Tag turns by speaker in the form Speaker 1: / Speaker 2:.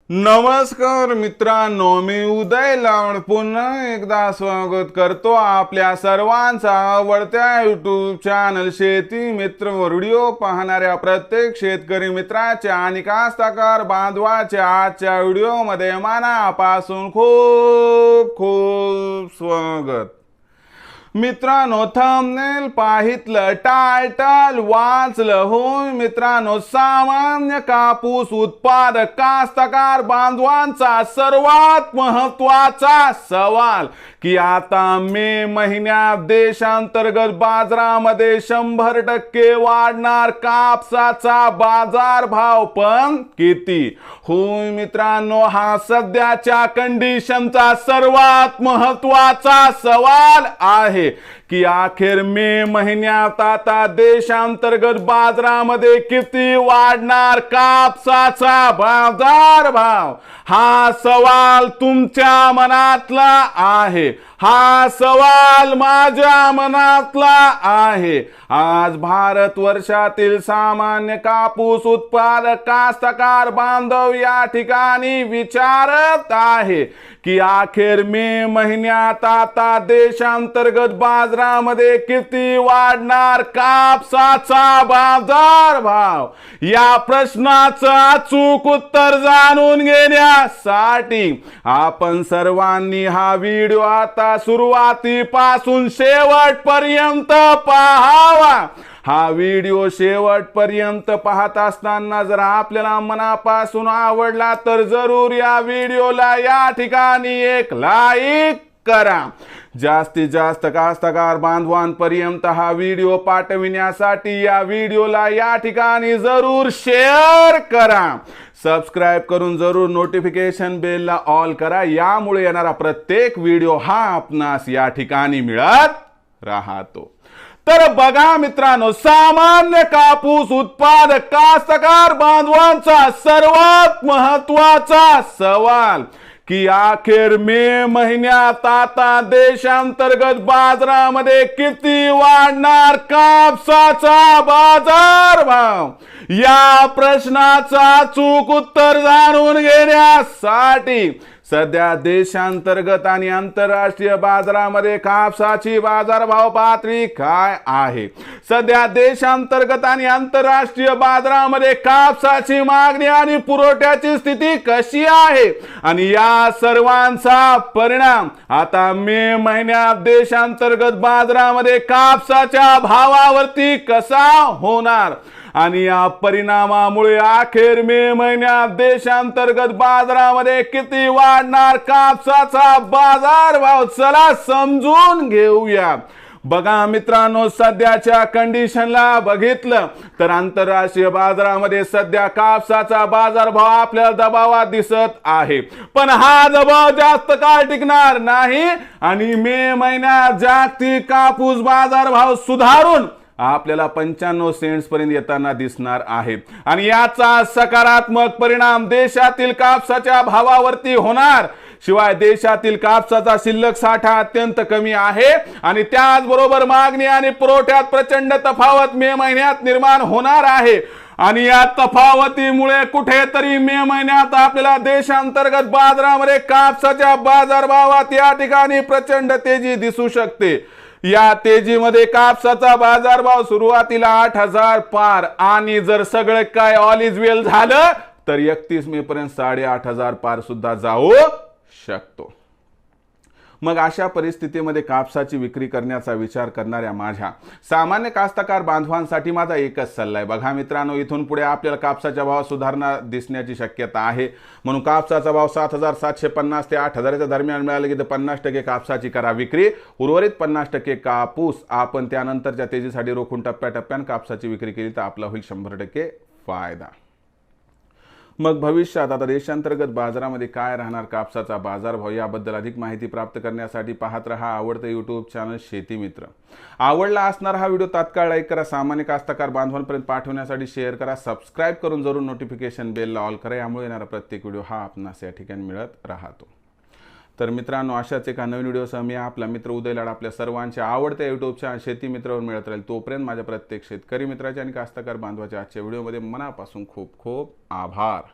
Speaker 1: नमस्कार मित्रांनो, मी उदय लावण पुन्हा एकदा स्वागत करतो आपल्या सर्वांचा आवडत्या यूट्यूब चॅनल शेती मित्र व्हिडिओ पाहणाऱ्या प्रत्येक शेतकरी मित्राच्या आणि कास्तकार बांधवाच्या आजच्या व्हिडिओमध्ये मनापासून खूप खूप स्वागत। मित्रांनो, थंबनेल पाहितलं, टायटल वाचलं होय मित्रांनो, सामान्य कापूस उत्पादक कास्तकार बांधवांचा सर्वात महत्त्वाचा सवाल की आता मे महिन्यात देशांतर्गत बाजारामध्ये 100% वाढणार कापसाचा बाजारभाव, पण किती? होय मित्रांनो, हा सध्याच्या कंडिशनचा सर्वात महत्त्वाचा सवाल आहे की अखेर मे महिन्यात आता देशांतर्गत बाजारामध्ये किती वाढणार कापसाचा बाजारभाव। हा सवाल तुमच्या मनातला आहे, हा सवाल माझ्या मनातला आहे। आज भारत वर्षातील सामान्य कापूस उत्पादक कास्तकार बांधव या ठिकाणी विचारत आहे की अखेर मे महिन्यात आता देशांतर्गत बाजारामध्ये किती वाढणार कापसाचा बाजारभाव। या प्रश्नाचं अचूक उत्तर जाणून घेण्यासाठी आपण सर्वांनी हा व्हिडिओ आता सुरुवातीपासून शेवटपर्यंत पाहावा। हा व्हिडिओ शेवटपर्यंत पाहत असताना जर आपल्याला मनापासून आवडला तर जरूर या व्हिडिओला या ठिकाणी एक लाईक करा। जास्तीत जास्त कास्तकार बांधवांपर्यंत हा व्हिडिओ पाठविण्यासाठी या व्हिडिओला या ठिकाणी जरूर शेअर करा। सबस्क्राइब करून जरूर नोटिफिकेशन बेलला ऑल करा, यामुळे येणारा प्रत्येक व्हिडिओ हा आपणास या ठिकाणी मिळत राहतो। तर बघा मित्रांनो, सामान्य कापूस उत्पादक कास्तकार बांधवांचा सर्वात महत्त्वाचा सवाल की अखेर मे महिन्यात आता देशांतर्गत बाजारामध्ये किती वाढणार कापसाचा बाजारभाव। या प्रश्नाचं अचूक उत्तर जाणून घेण्यासाठी सध्या देशांतर्गत आणि आंतरराष्ट्रीय बाजारामध्ये कापसाची बाजारभाव पातळी काय आहे? सध्या देशांतर्गत आणि आंतरराष्ट्रीय बाजारामध्ये कापसाची मागणी आणि पुरवठ्याची स्थिती कशी आहे आणि या सर्वांचा परिणाम आता मे महिन्यात देशांतर्गत बाजारामध्ये कापसाच्या भावावरती कसा होणार आणि या परिणामामुळे अखेर मे महिन्यात देशांतर्गत बाजारामध्ये किती वाढणार कापसाचा बाजारभाव, चला समजून घेऊया। बघा मित्रांनो, सध्याच्या कंडिशनला बघितलं तर आंतरराष्ट्रीय बाजारामध्ये सध्या कापसाचा बाजारभाव आपल्याला दबावात दिसत आहे, पण हा दबाव जास्त काळ टिकणार नाही आणि मे महिन्यात जागतिक कापूस बाजारभाव सुधारून आपल्याला 95 सेंट्स पर्यंत येताना दिसणार आहे आणि याचा सकारात्मक परिणाम देशातील कापसाच्या भावावरती होणार। शिवाय देशातील कापसाचा शिल्लक साठा अत्यंत कमी आहे आणि त्याचबरोबर मागणी आणि पुरवठ्यात प्रचंड तफावत मे महिन्यात निर्माण होणार आहे आणि या तफावतीमुळे कुठेतरी मे महिन्यात आपल्याला देशांतर्गत बाजारामध्ये कापसाच्या बाजारभावात या ठिकाणी प्रचंड तेजी दिसू शकते। या तेजीमध्ये कापसाचा बाजारभाव सुरुवातीला 8,000 पार आणि जर सगळं काय ऑल इज वेल झालं तर 31 मे पर्यंत 8,500 पार सुद्धा जाऊ शकतो। मग अशा परिस्थितीमध्ये कापसाची विक्री करण्याचा विचार करणाऱ्या माझ्या सामान्य कास्तकार बांधवांसाठी माझा एकच सल्ला आहे। बघा मित्रांनो, इथून पुढे आपल्याला कापसाच्या भावात सुधारणा दिसण्याची शक्यता आहे, म्हणून कापसाचा भाव 7,750 ते 8,000च्या दरम्यान मिळाले की 50% कापसाची करा विक्री, उर्वरित 50% कापूस आपण त्यानंतरच्या तेजीसाठी रोखून टप्प्याटप्प्याने कापसाची विक्री केली तर आपला होईल 100% फायदा। मग भविष्यात आता देशांतर्गत बाजारामध्ये काय राहणार कापसाचा बाजारभाव याबद्दल अधिक माहिती प्राप्त करण्यासाठी पाहत रहा आवडतं यूट्यूब चॅनल शेती मित्र। आवडला असणार हा व्हिडिओ तात्काळ लाईक करा, सामान्य कास्तकार बांधवांपर्यंत पाठवण्यासाठी शेअर करा, सबस्क्राइब करून जरूर नोटिफिकेशन बेलला ऑल करा, यामुळे येणारा प्रत्येक व्हिडिओ हा आपणास या ठिकाणी मिळत राहतो। तर मित्रांनो, अशाच एका नवीन व्हिडिओसह मी आपला मित्र उदय लाड आपल्या सर्वांच्या आवडत्या यूट्यूब चॅनल शेती मित्रावर मिळत राहील। तोपर्यंत माझ्या प्रत्येक शेतकरी मित्राच्या आणि कास्तकार बांधवाच्या आजच्या व्हिडिओमध्ये मनापासून खूप खूप आभार।